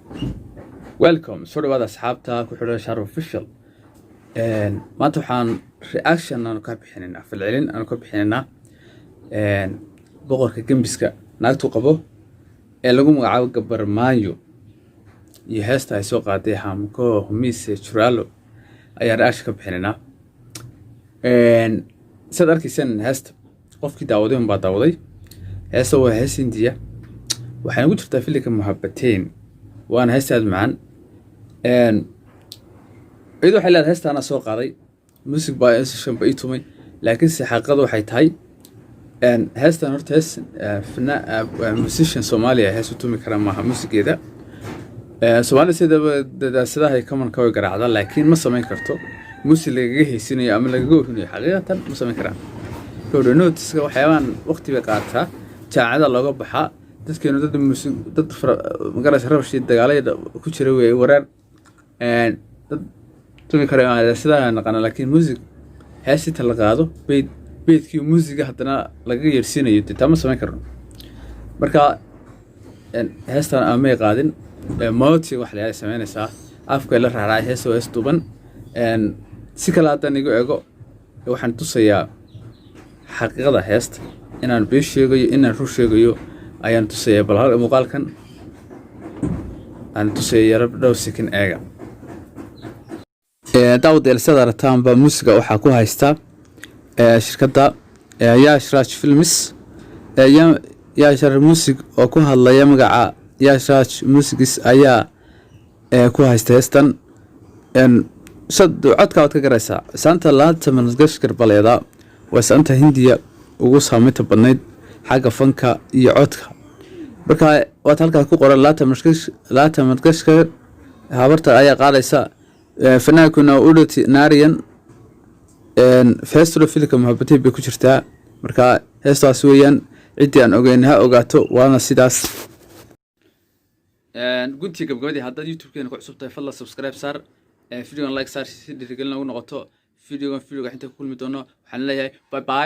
Welcome soo dhawaada asxaabta ku xidhan Shar Official maanta waxaan reaction aan ka bixinaynaa falcelin aan ka bixinaynaa boqorka Gembiska naagtu qabo ee lagu magacaabo Gabar Maayo iyo heesta ay soo qaaday Hamko Mise Churalo ayaa reaction ka bixinaynaa sad arkaysan heesta qofkii daawaday baa daawaday heesta waa hees Hindiya waxay ugu jirtaa filika Muhabbateen وانا هستاد معن إذا حلال هست أنا سوق هذي موسيقى بايس شنبيتومي لكن سحقته وحيتهاي هست أنا رحت هست فنا موسيقى سوماليا هست تومي كلام مع موسيقى ذا سوماليا سيدا هي كمان كوي قرعة لكن ما سمين كرتو موسيقى جه سنة أمل جوه هني حقيقة ما سمين كلام كورنو تسقى حيوان وقت بقارتها تعاد الله قبحها dadkeenu dad magaras rabshid dagaalada ku jira way warar dad tumi kara sida naqana laakiin music heesita la qaado beedkii musiga hadana laga yeersinayo tama sameyn karno marka heestan amay qaadin mooti wax la sameynaysaa afka la raacay heeso hees duban si kala hadan igu eego waxaan tusayaa xaqiiqada heesta inaan been sheegayo inaan run sheegayo ayaan tusay bal hal muuqaalkan aan tusay yarab dhow second eega daawad elsada rataanba musiga waxa ku haysta shirkadda Yashraj Films Yashraj Music oo ku hadlaya magaca Yashraj Musics ayaa ku haysta heestan sad codka ka garaysa saanta laanta manasgashkar baleeda waa saanta Hindiya ugu saameynta badnayd xagga fanka iyo codka marka waad halka ku qoran laata markashka habarta ayaa qaadaysa fanaankuna udati naariyan festival filika Muhabbateen bay ku jirtaa marka heestaas weeyaan cidii aan ogeyn ha ogaato waana sidaas guntiga gabadhii hadda YouTube-keena ku cusubtahay fadlan subscribe sar video like sar si dhiirigelin ugu noqoto video inta ku kulmi doono waxaan leeyahay bye bye